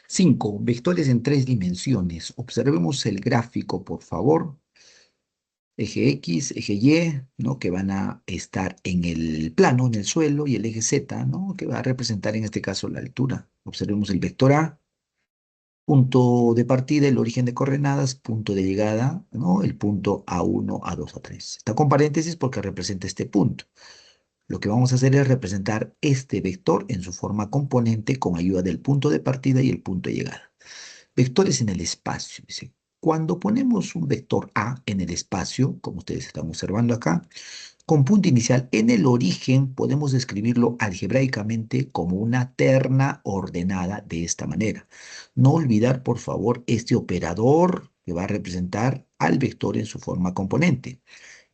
5. Vectores en tres dimensiones. Observemos el gráfico, por favor. Eje X, eje Y, ¿no? Que van a estar en el plano, en el suelo, y el eje Z, ¿no? Que va a representar en este caso la altura. Observemos el vector A, punto de partida, el origen de coordenadas, punto de llegada, ¿no? El punto A1, A2, A3. Está con paréntesis porque representa este punto. Lo que vamos a hacer es representar este vector en su forma componente con ayuda del punto de partida y el punto de llegada. Vectores en el espacio. Dice, cuando ponemos un vector A en el espacio, como ustedes están observando acá, con punto inicial en el origen, podemos describirlo algebraicamente como una terna ordenada de esta manera. No olvidar, por favor, este operador que va a representar al vector en su forma componente.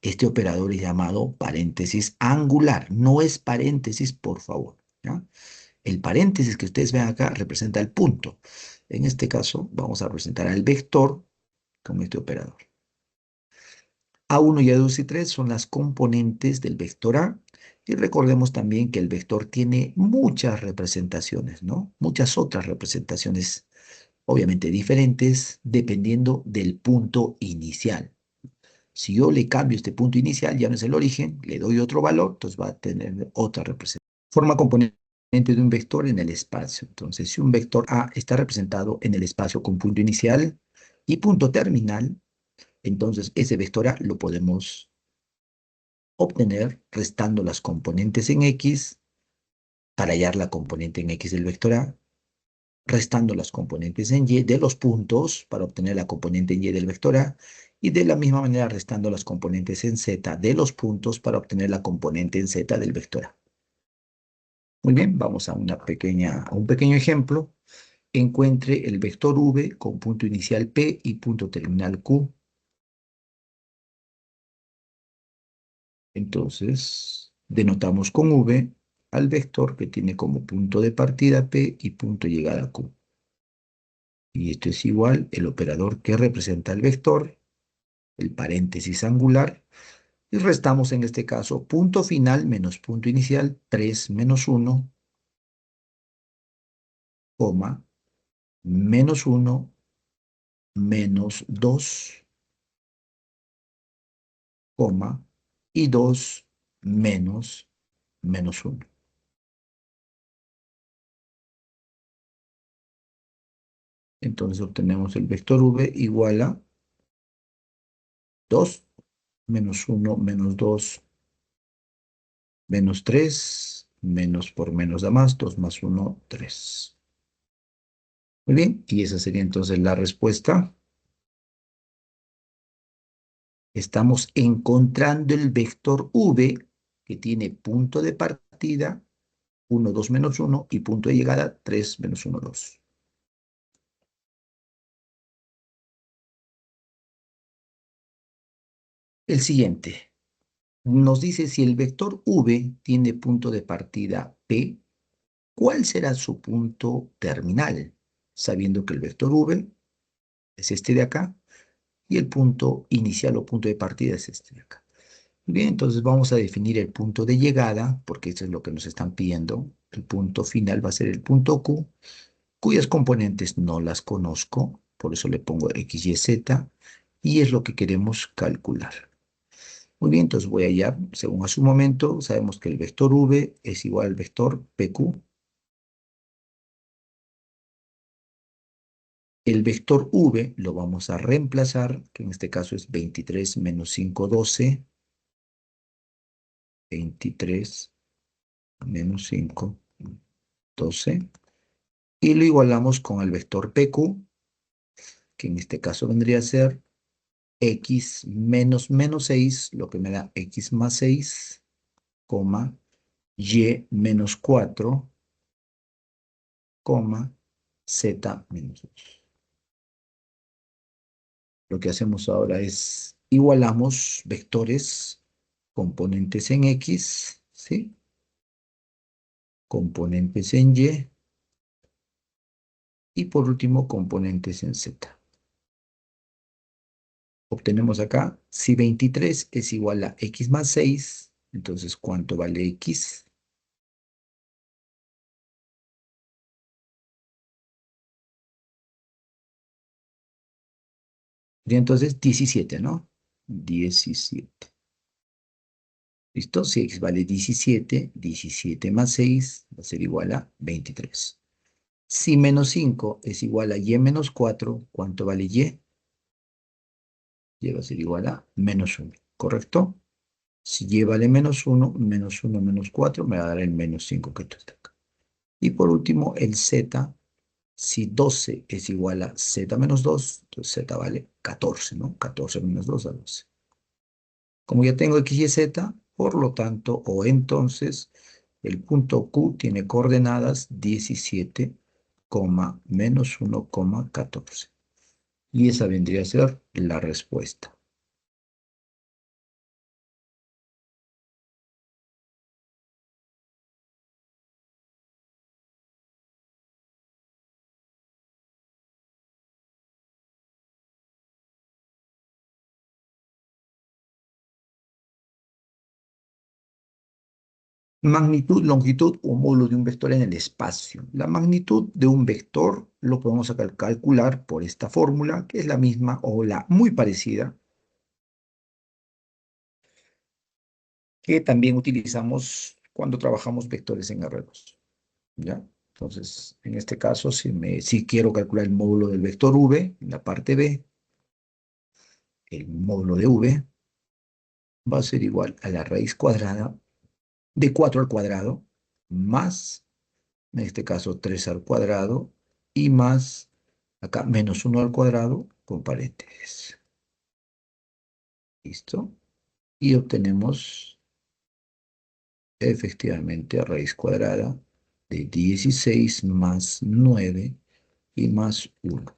Este operador es llamado paréntesis angular. No es paréntesis, por favor, ¿ya? El paréntesis que ustedes ven acá representa el punto. En este caso, vamos a representar al vector con este operador. A1 y A2 y 3 son las componentes del vector A. Y recordemos también que el vector tiene muchas representaciones, ¿no? Muchas otras representaciones, obviamente diferentes, dependiendo del punto inicial. Si yo le cambio este punto inicial, ya no es el origen, le doy otro valor, entonces va a tener otra representación. Forma componente de un vector en el espacio. Entonces, si un vector A está representado en el espacio con punto inicial y punto terminal, entonces ese vector A lo podemos obtener restando las componentes en X para hallar la componente en X del vector A, restando las componentes en Y de los puntos para obtener la componente en Y del vector A, y de la misma manera restando las componentes en Z de los puntos para obtener la componente en Z del vector A. Muy bien, vamos a un pequeño ejemplo. Encuentre el vector V con punto inicial P y punto terminal Q. Entonces, denotamos con V al vector que tiene como punto de partida P y punto de llegada Q. Y esto es igual el operador que representa el vector, el paréntesis angular, y restamos en este caso punto final menos punto inicial, 3 menos 1, coma, menos 1, menos 2, coma, y 2 menos menos 1. Entonces obtenemos el vector V igual a 2 menos 1 menos 2 menos 3, menos por menos da más, 2 más 1, 3. Muy bien, y esa sería entonces la respuesta. Estamos encontrando el vector V que tiene punto de partida 1, 2 menos 1 y punto de llegada 3 menos 1, 2. El siguiente nos dice si el vector V tiene punto de partida P, ¿cuál será su punto terminal? Sabiendo que el vector V es este de acá y el punto inicial o punto de partida es este de acá. Bien, entonces vamos a definir el punto de llegada, porque eso es lo que nos están pidiendo. El punto final va a ser el punto Q, cuyas componentes no las conozco, por eso le pongo X, Y, Z, y es lo que queremos calcular. Muy bien, entonces voy allá, según a su momento, sabemos que el vector V es igual al vector PQ. El vector V lo vamos a reemplazar, que en este caso es 23 menos 5, 12. 23 menos 5, 12. Y lo igualamos con el vector PQ, que en este caso vendría a ser X menos menos 6, lo que me da X más 6, coma, Y menos 4, coma, Z menos 2. Lo que hacemos ahora es igualamos vectores, componentes en X, ¿sí? Componentes en Y y por último componentes en Z. Obtenemos acá, si 23 es igual a X más 6, entonces ¿cuánto vale X? Sería entonces 17, ¿no? 17. ¿Listo? Si x vale 17, 17 más 6 va a ser igual a 23. Si menos 5 es igual a y menos 4, ¿cuánto vale y? Y va a ser igual a menos 1, ¿correcto? Si y vale menos uno menos 4 me va a dar el menos 5 que está acá. Y por último, el z, si 12 es igual a z menos 2, entonces z vale 14, ¿no? 14 menos 2 a 12. Como ya tengo x y z, por lo tanto, o entonces, el punto Q tiene coordenadas 17, menos 1, 14. Y esa vendría a ser la respuesta. Magnitud, longitud o módulo de un vector en el espacio. La magnitud de un vector lo podemos calcular por esta fórmula, que es la misma o la muy parecida, que también utilizamos cuando trabajamos vectores en R2. ¿Ya? Entonces, en este caso, si quiero calcular el módulo del vector v, en la parte b, el módulo de v va a ser igual a la raíz cuadrada de 4 al cuadrado más, en este caso, 3 al cuadrado y más, acá, menos 1 al cuadrado con paréntesis. ¿Listo? Y obtenemos efectivamente raíz cuadrada de 16 más 9 y más 1.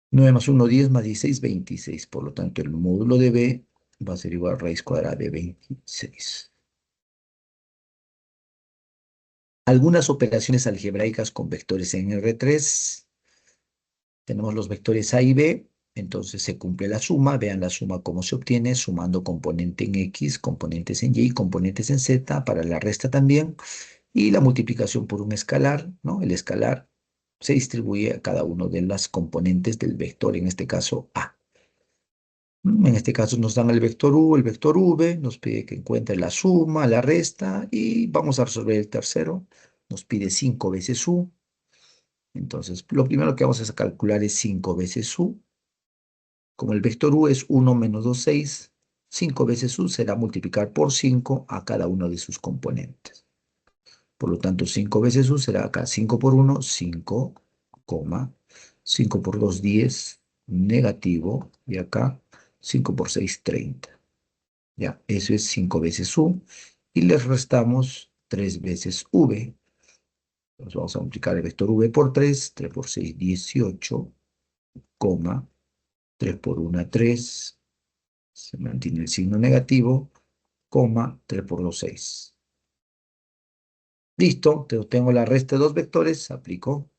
9 más 1, 10 más 16, 26. Por lo tanto, el módulo de b va a ser igual a raíz cuadrada de 26. Algunas operaciones algebraicas con vectores en R3. Tenemos los vectores A y B. Entonces se cumple la suma. Vean la suma cómo se obtiene, sumando componente en X, componentes en Y, componentes en Z, para la resta también. Y la multiplicación por un escalar, ¿no? El escalar se distribuye a cada uno de las componentes del vector, en este caso A. En este caso nos dan el vector U, el vector V, nos pide que encuentre la suma, la resta, y vamos a resolver el tercero. Nos pide 5 veces U. Entonces, lo primero que vamos a calcular es 5 veces U. Como el vector U es 1 menos 2, 6, 5 veces U será multiplicar por 5 a cada uno de sus componentes. Por lo tanto, 5 veces U será acá 5 por 1, 5, 5 por 2, 10, negativo, y acá 5 por 6, 30. Ya, eso es 5 veces U. Y les restamos 3 veces V. Entonces vamos a multiplicar el vector V por 3. 3 por 6, 18, 3 por 1, 3. Se mantiene el signo negativo, 3 por 2, 6. Listo, tengo la resta de dos vectores. Aplico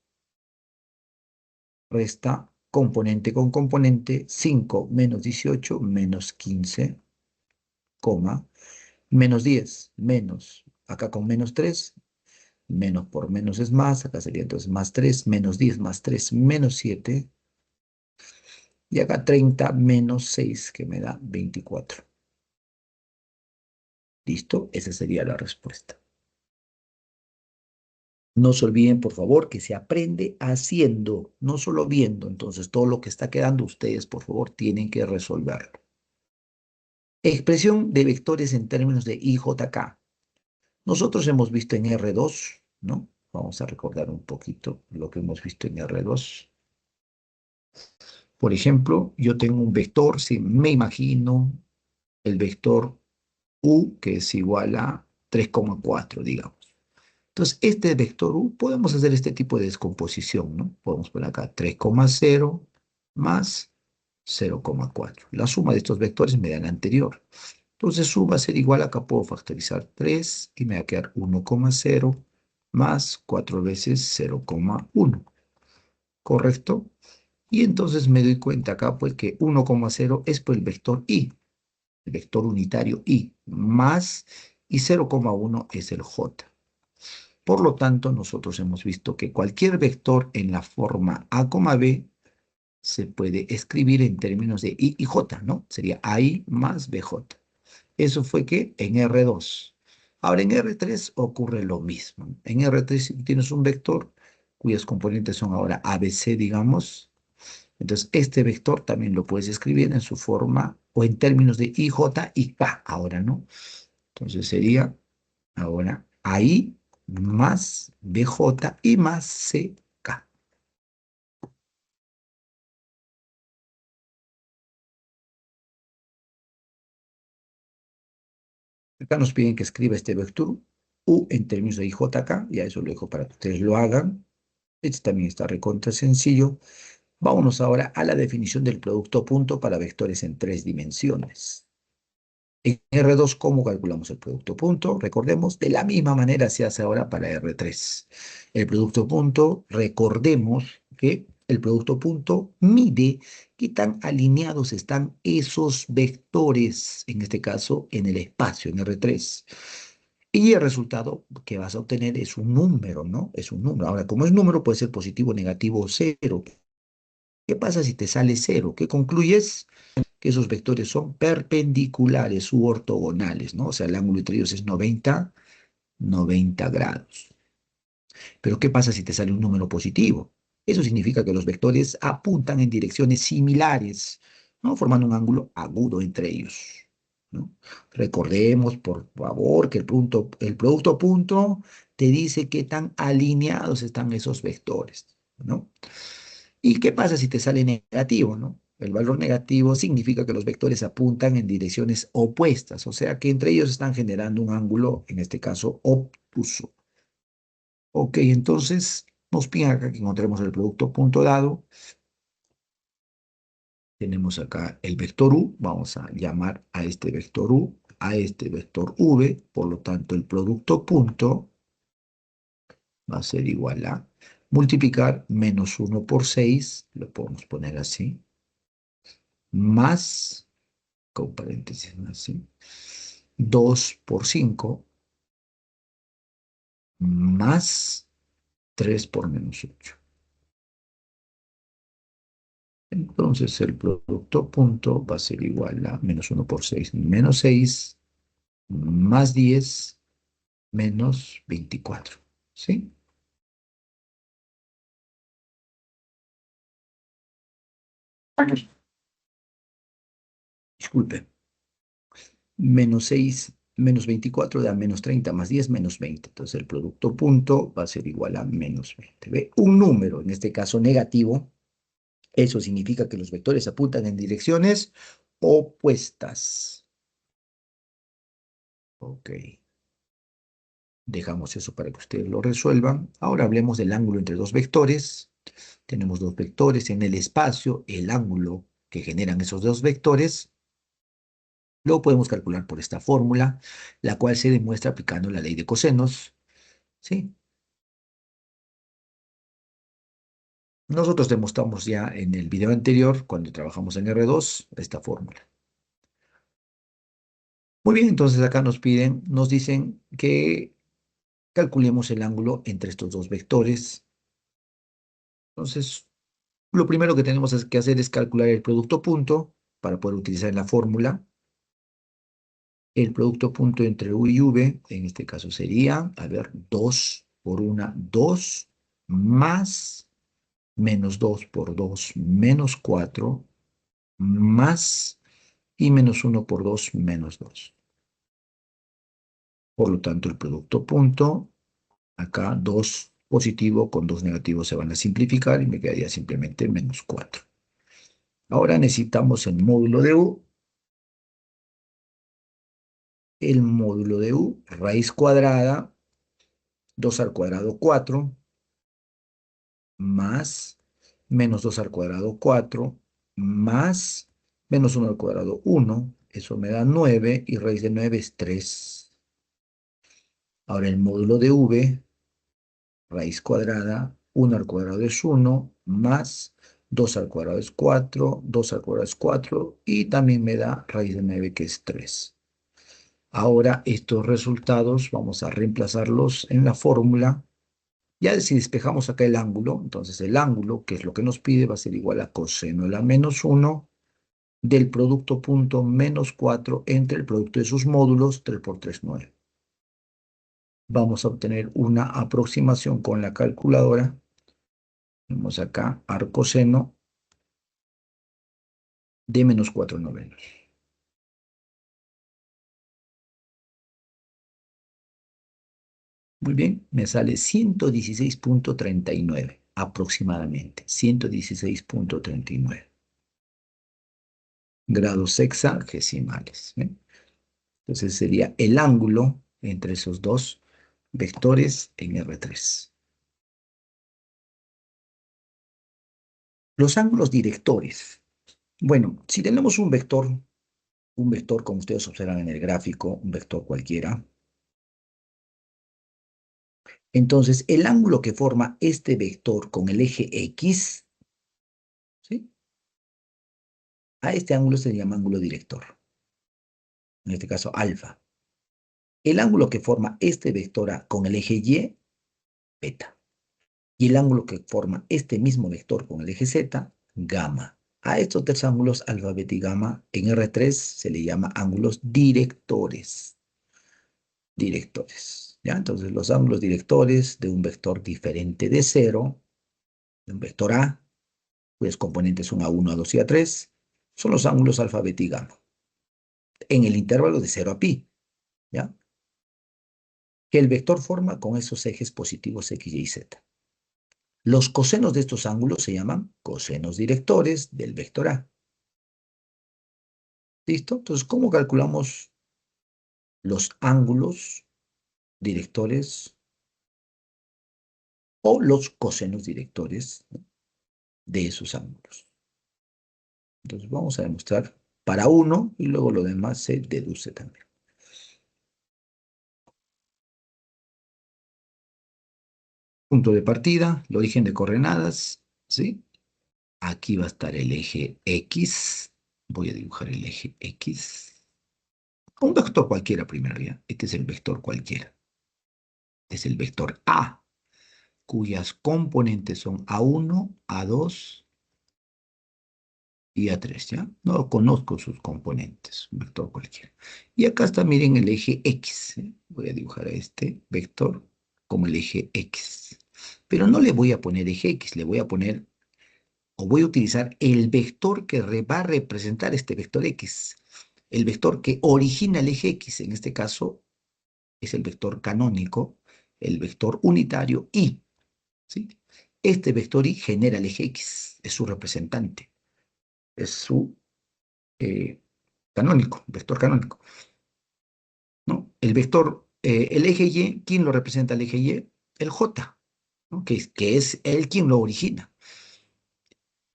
resta componente con componente. 5 menos 18 menos 15, menos 10, menos, acá con menos 3, menos por menos es más, acá sería entonces más 3, menos 10 más 3, menos 7, y acá 30 menos 6, que me da 24. ¿Listo? Esa sería la respuesta. No se olviden, por favor, que se aprende haciendo, no solo viendo. Entonces, todo lo que está quedando, ustedes, por favor, tienen que resolverlo. Expresión de vectores en términos de IJK. Nosotros hemos visto en R2, ¿no? Vamos a recordar un poquito lo que hemos visto en R2. Por ejemplo, yo tengo un vector, si me imagino el vector U, que es igual a 3,4, digamos. Entonces, este vector U, podemos hacer este tipo de descomposición, ¿no? Podemos poner acá 3,0 más 0,4. La suma de estos vectores me da la anterior. Entonces, su va a ser igual, acá puedo factorizar 3 y me va a quedar 1,0 más 4 veces 0,1. ¿Correcto? Y entonces me doy cuenta acá, pues, que 1,0 es por el vector I, el vector unitario I, más, y 0,1 es el J. Por lo tanto, nosotros hemos visto que cualquier vector en la forma A, B se puede escribir en términos de I y J, ¿no? Sería AI más BJ. Eso fue que en R2. Ahora en R3 ocurre lo mismo. En R3 tienes un vector cuyos componentes son ahora ABC, digamos. Entonces, este vector también lo puedes escribir en su forma o en términos de I, J y K ahora, ¿no? Entonces sería ahora AI más BJ y más CK. Acá nos piden que escriba este vector U en términos de IJK, ya eso lo dejo para que ustedes lo hagan. Este también está recontra sencillo. Vámonos ahora a la definición del producto punto para vectores en tres dimensiones. En R2, ¿cómo calculamos el producto punto? Recordemos, de la misma manera se hace ahora para R3. El producto punto, recordemos que el producto punto mide qué tan alineados están esos vectores, en este caso en el espacio, en R3. Y el resultado que vas a obtener es un número, ¿no? Es un número. Ahora, como es número, puede ser positivo, negativo o cero. ¿Qué pasa si te sale cero? ¿Qué concluyes? Que esos vectores son perpendiculares u ortogonales, ¿no? O sea, el ángulo entre ellos es 90 grados. Pero ¿qué pasa si te sale un número positivo? Eso significa que los vectores apuntan en direcciones similares, ¿no? Formando un ángulo agudo entre ellos, ¿no? Recordemos, por favor, que el producto punto te dice qué tan alineados están esos vectores, ¿no? ¿Y qué pasa si te sale negativo, no? El valor negativo significa que los vectores apuntan en direcciones opuestas, o sea que entre ellos están generando un ángulo, en este caso, obtuso. Ok, entonces nos piden acá que encontremos el producto punto dado. Tenemos acá el vector U, vamos a llamar a este vector U, a este vector V, por lo tanto el producto punto va a ser igual a multiplicar menos 1 por 6, lo podemos poner así, más con paréntesis así, 2 por 5 más 3 por menos 8. Entonces el producto punto va a ser igual a menos 1 por 6 menos 6 más 10 menos 24. ¿Sí? Disculpe. Menos 6 menos 24 da menos 30 más 10 menos 20. Entonces el producto punto va a ser igual a menos 20. ¿Ve? Un número, en este caso negativo. Eso significa que los vectores apuntan en direcciones opuestas. Ok. Dejamos eso para que ustedes lo resuelvan. Ahora hablemos del ángulo entre dos vectores. Tenemos dos vectores en el espacio, el ángulo que generan esos dos vectores. Lo podemos calcular por esta fórmula, la cual se demuestra aplicando la ley de cosenos. ¿Sí? Nosotros demostramos ya en el video anterior, cuando trabajamos en R2, esta fórmula. Muy bien, entonces acá nos dicen que calculemos el ángulo entre estos dos vectores. Entonces, lo primero que tenemos que hacer es calcular el producto punto para poder utilizar la fórmula. El producto punto entre U y V, en este caso sería, a ver, 2 por 1, 2, más menos 2 por 2, menos 4, más y menos 1 por 2, menos 2. Por lo tanto, el producto punto, acá 2 positivo con 2 negativos se van a simplificar y me quedaría simplemente menos 4. Ahora necesitamos el módulo de U. El módulo de U, raíz cuadrada, 2 al cuadrado 4, más menos 2 al cuadrado 4, más menos 1 al cuadrado 1. Eso me da 9 y raíz de 9 es 3. Ahora el módulo de V, raíz cuadrada, 1 al cuadrado es 1, más 2 al cuadrado es 4, 2 al cuadrado es 4, y también me da raíz de 9 que es 3. Ahora estos resultados vamos a reemplazarlos en la fórmula Ya si despejamos acá el ángulo, entonces el ángulo, que es lo que nos pide, va a ser igual a coseno de la menos 1 del producto punto menos 4 entre el producto de sus módulos, 3 por 3, 9. Vamos a obtener una aproximación con la calculadora. Vemos acá arcoseno de menos 4 novenos. Muy bien, me sale 116,39 aproximadamente. 116,39 grados sexagesimales. ¿Eh? Entonces sería el ángulo entre esos dos vectores en R3. Los ángulos directores. Bueno, si tenemos un vector como ustedes observan en el gráfico, un vector cualquiera, entonces el ángulo que forma este vector con el eje X, ¿sí? A este ángulo se le llama ángulo director, en este caso alfa. El ángulo que forma este vector A con el eje Y, beta. Y el ángulo que forma este mismo vector con el eje Z, gamma. A estos tres ángulos, alfa, beta y gamma, en R3 se le llama ángulos directores. Directores. ¿Ya? Entonces, los ángulos directores de un vector diferente de cero, de un vector A, cuyos componentes son A1, A2 y A3, son los ángulos alfa, beta y gamma, en el intervalo de 0 a pi, ¿ya? Que el vector forma con esos ejes positivos X, Y, Z. Los cosenos de estos ángulos se llaman cosenos directores del vector A. ¿Listo? Entonces, ¿cómo calculamos los ángulos directores o los cosenos directores, ¿no?, de esos ángulos? Entonces, vamos a demostrar para uno y luego lo demás se deduce también. Punto de partida, el origen de coordenadas, ¿sí? Aquí va a estar el eje X. Voy a dibujar el eje X. Un vector cualquiera primero, ¿ya? Este es el vector cualquiera. Es el vector A, cuyas componentes son A1, A2 y A3, ¿ya? No conozco sus componentes, un vector cualquiera. Y acá está, miren, el eje X. ¿Eh? Voy a dibujar a este vector como el eje X. Pero no le voy a poner eje X, le voy a poner, o voy a utilizar el vector que va a representar este vector X. El vector que origina el eje X, en este caso, es el vector canónico, el vector unitario Y. ¿Sí? Este vector Y genera el eje X, es su representante, es su eh, canónico, vector canónico, ¿no? El vector, el eje Y, ¿quién lo representa el eje Y? El J, ¿no? Que es él quien lo origina.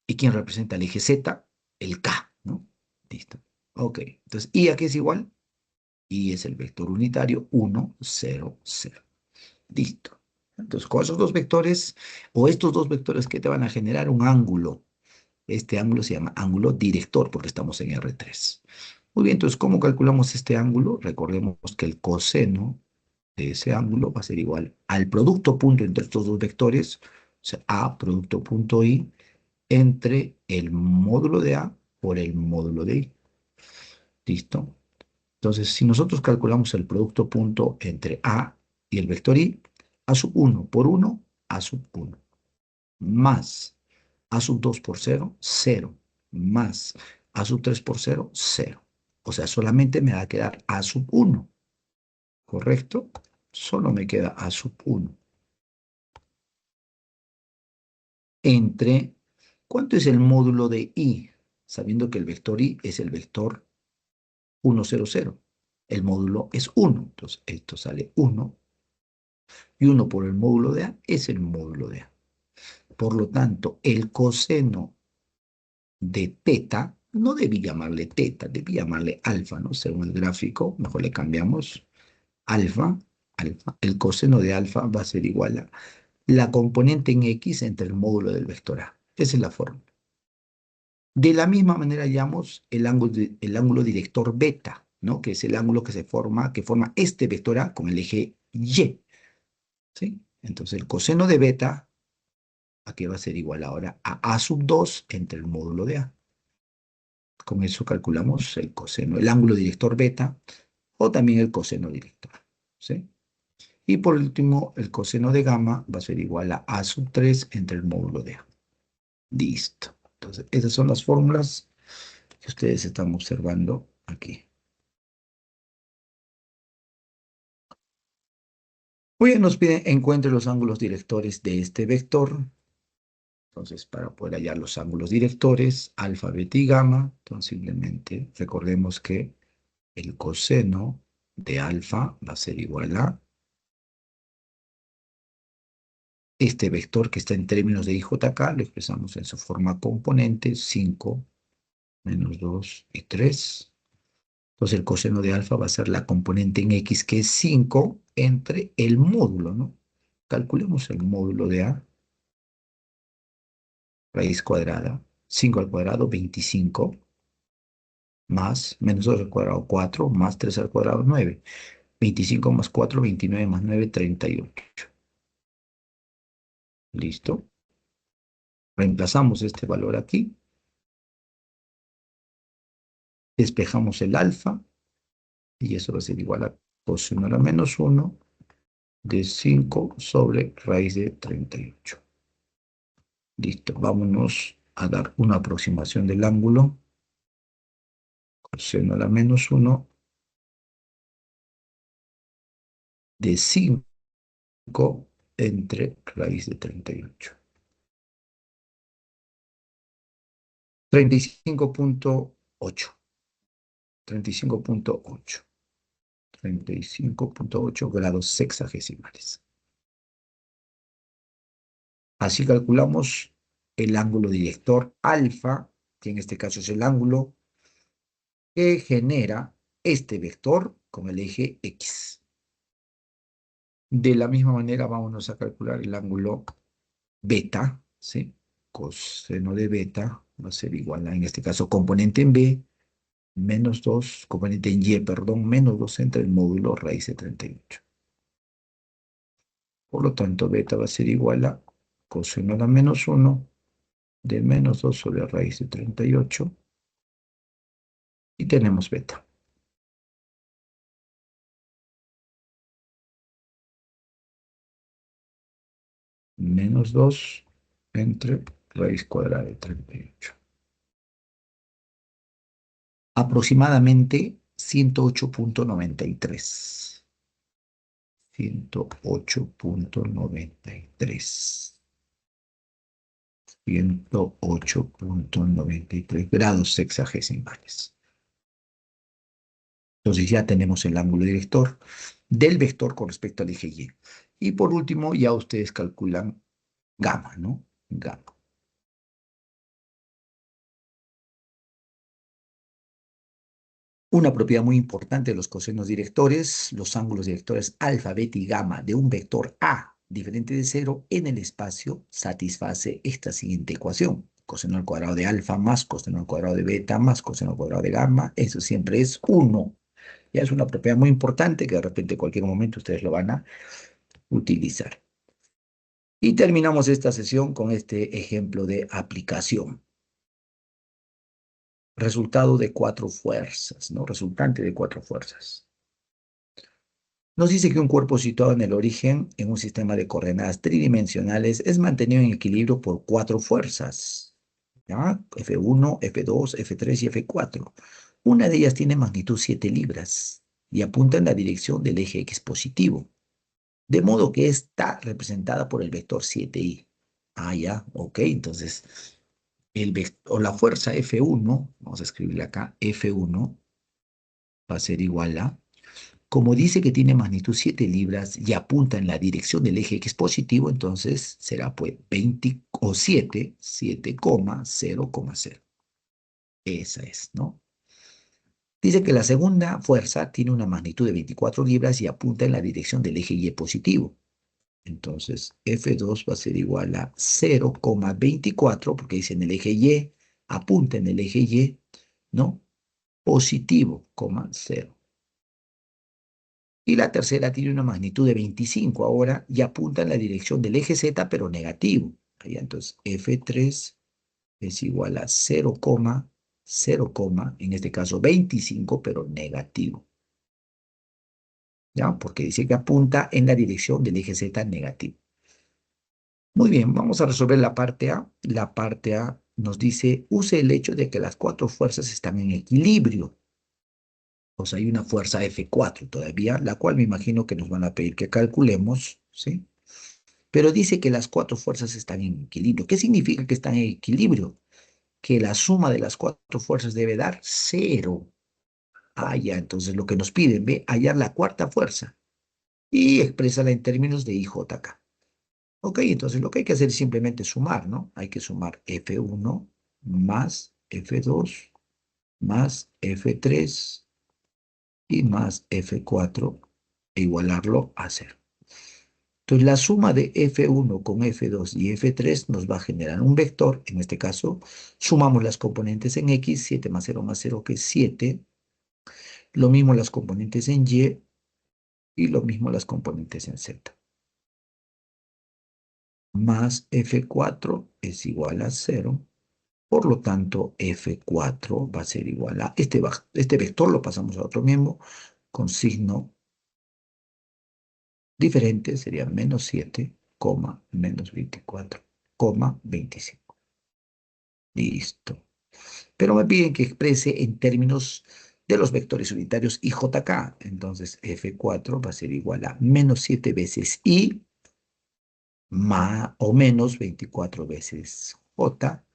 ¿Y quién representa el eje Z? El K, ¿no? Listo. Ok, entonces, ¿Y a qué es igual? Y es el vector unitario 1, 0, 0. Listo. Entonces, con esos dos vectores, o estos dos vectores que te van a generar un ángulo, este ángulo se llama ángulo director porque estamos en R3. Muy bien, entonces, ¿cómo calculamos este ángulo? Recordemos que el coseno de ese ángulo va a ser igual al producto punto entre estos dos vectores, o sea, A producto punto I, entre el módulo de A por el módulo de I. ¿Listo? Entonces, si nosotros calculamos el producto punto entre A y el vector I, A sub 1 por 1, A sub 1, más A sub 2 por 0, 0, más A sub 3 por 0, 0. O sea, solamente me va a quedar A sub 1, ¿correcto? Solo me queda A sub 1. Entre, ¿cuánto es el módulo de I? Sabiendo que el vector I es el vector 1, 0, 0. El módulo es 1, entonces esto sale 1, y 1 por el módulo de A es el módulo de A. Por lo tanto, el coseno de teta, no debí llamarle teta, debí llamarle alfa, ¿no? Según el gráfico, mejor le cambiamos alfa, alfa. El coseno de alfa va a ser igual a la componente en X entre el módulo del vector A. Esa es la fórmula. De la misma manera hallamos el ángulo director beta, ¿no? Que es el ángulo que forma este vector A con el eje Y, ¿sí? Entonces el coseno de beta, aquí va a ser igual ahora a sub 2 entre el módulo de A. Con eso calculamos el coseno, el ángulo director beta o también el coseno director, ¿sí? Y por último, el coseno de gamma va a ser igual a sub 3 entre el módulo de A. Listo. Entonces, esas son las fórmulas que ustedes están observando aquí. Muy bien, nos piden encuentre los ángulos directores de este vector. Entonces, para poder hallar los ángulos directores, alfa, beta y gamma, entonces simplemente recordemos que el coseno de alfa va a ser igual a este vector que está en términos de IJK, lo expresamos en su forma componente, 5 menos 2 y 3. Entonces el coseno de alfa va a ser la componente en X, que es 5, entre el módulo, ¿no? Calculemos el módulo de A, raíz cuadrada, 5 al cuadrado, 25, más menos 2 al cuadrado, 4, más 3 al cuadrado, 9. 25 más 4, 29 más 9, 38. ¿Listo? Reemplazamos este valor aquí, despejamos el alfa, y eso va a ser igual a coseno a la menos 1 de 5 sobre raíz de 38. Listo, vámonos a dar una aproximación del ángulo. Coseno a la menos 1 de 5 entre raíz de 38. 35.8. 35.8. 35.8 grados sexagesimales. Así calculamos el ángulo director alfa, que en este caso es el ángulo que genera este vector con el eje X. De la misma manera, vámonos a calcular el ángulo beta, ¿sí? Coseno de beta va a ser igual a, en este caso, componente en B, menos 2, componente en Y, perdón, menos 2 entre el módulo raíz de 38. Por lo tanto, beta va a ser igual a coseno a la menos 1 de menos 2 sobre raíz de 38. Y tenemos beta. Menos 2 entre raíz cuadrada de 38. Aproximadamente 108.93. 108.93. 108.93 grados sexagesimales. Entonces ya tenemos el ángulo director del vector con respecto al eje Y. Y por último, ya ustedes calculan gamma, ¿no? Gamma. Una propiedad muy importante de los cosenos directores, los ángulos directores alfa, beta y gamma de un vector A diferente de 0 en el espacio satisface esta siguiente ecuación. Coseno al cuadrado de alfa más coseno al cuadrado de beta más coseno al cuadrado de gamma, eso siempre es 1. Ya es una propiedad muy importante que de repente en cualquier momento ustedes lo van a utilizar. Y terminamos esta sesión con este ejemplo de aplicación. Resultado de 4 fuerzas, ¿no? Resultante de 4 fuerzas. Nos dice que un cuerpo situado en el origen, en un sistema de coordenadas tridimensionales, es mantenido en equilibrio por 4 fuerzas, ¿ya? F1, F2, F3 y F4. Una de ellas tiene magnitud 7 libras y apunta en la dirección del eje X positivo, de modo que está representada por el vector 7i. Ah, ya, ok, entonces el vector, la fuerza F1, vamos a escribirle acá, F1 va a ser igual a, como dice que tiene magnitud 7 libras y apunta en la dirección del eje X positivo, entonces será pues 20 o 7, 7,0,0. Esa es, ¿no? Dice que la segunda fuerza tiene una magnitud de 24 libras y apunta en la dirección del eje Y positivo. Entonces, F2 va a ser igual a 0,24, porque dice en el eje Y, apunta en el eje Y, ¿no? Positivo, 0. Y la tercera tiene una magnitud de 25 ahora y apunta en la dirección del eje Z, pero negativo. Ahí, entonces, F3 es igual a 0, en este caso 25, pero negativo. ¿Ya? Porque dice que apunta en la dirección del eje Z negativo. Muy bien, vamos a resolver la parte A. La parte A nos dice, use el hecho de que las cuatro fuerzas están en equilibrio. O sea, hay una fuerza F4 todavía, la cual me imagino que nos van a pedir que calculemos, ¿sí? Pero dice que las cuatro fuerzas están en equilibrio. ¿Qué significa que están en equilibrio? Que la suma de las cuatro fuerzas debe dar cero. Ah, ya, entonces lo que nos piden, ve, hallar la cuarta fuerza y exprésala en términos de IJK. Ok, entonces lo que hay que hacer es simplemente sumar, ¿no? Hay que sumar F1 más F2 más F3 y más F4 e igualarlo a cero. Entonces la suma de F1 con F2 y F3 nos va a generar un vector. En este caso, sumamos las componentes en X, 7 más 0 que es 7. Lo mismo las componentes en y lo mismo las componentes en Z. Más F4 es igual a 0. Por lo tanto, F4 va a ser igual a este vector, lo pasamos a otro miembro con signo diferente, sería menos 7, menos 24, 25. Listo. Pero me piden que exprese en términos de los vectores unitarios IJK. Entonces, F4 va a ser igual a menos 7 veces I más o menos 24 veces J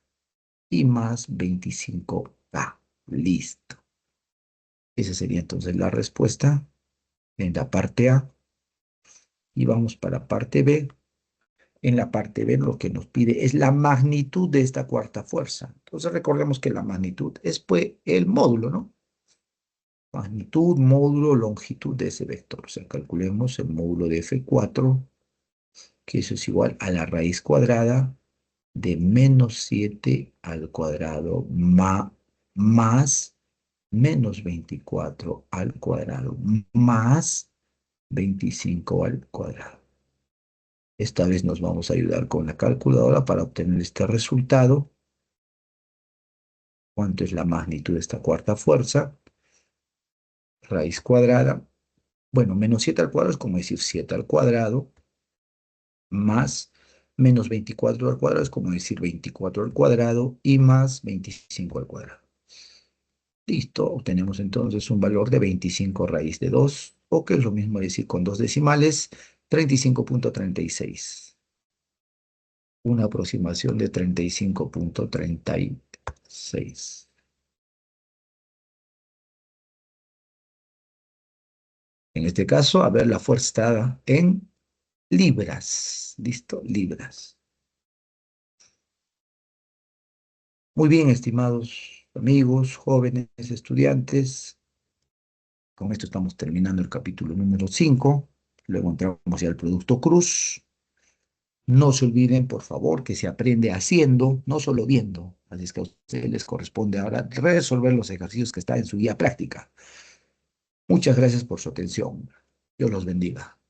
y más 25K. Listo. Esa sería entonces la respuesta en la parte A. Y vamos para parte B. En la parte B lo que nos pide es la magnitud de esta cuarta fuerza. Entonces recordemos que la magnitud es pues el módulo, ¿no? Magnitud, módulo, longitud de ese vector. O sea, calculemos el módulo de F4, que eso es igual a la raíz cuadrada de menos 7 al cuadrado más menos 24 al cuadrado más 25 al cuadrado. Esta vez nos vamos a ayudar con la calculadora para obtener este resultado. ¿Cuánto es la magnitud de esta cuarta fuerza? Raíz cuadrada. Bueno, menos 7 al cuadrado es como decir 7 al cuadrado, más menos 24 al cuadrado es como decir 24 al cuadrado, y más 25 al cuadrado. Listo, obtenemos entonces un valor de 25 raíz de 2, o que es lo mismo decir con dos decimales, 35,36. Una aproximación de 35,36. En este caso, a ver, la fuerza está en libras. ¿Listo? Libras. Muy bien, estimados amigos, jóvenes, estudiantes. Con esto estamos terminando el capítulo número 5. Luego entramos ya al producto cruz. No se olviden, por favor, que se aprende haciendo, no solo viendo. Así es que a ustedes les corresponde ahora resolver los ejercicios que están en su guía práctica. Muchas gracias por su atención. Dios los bendiga.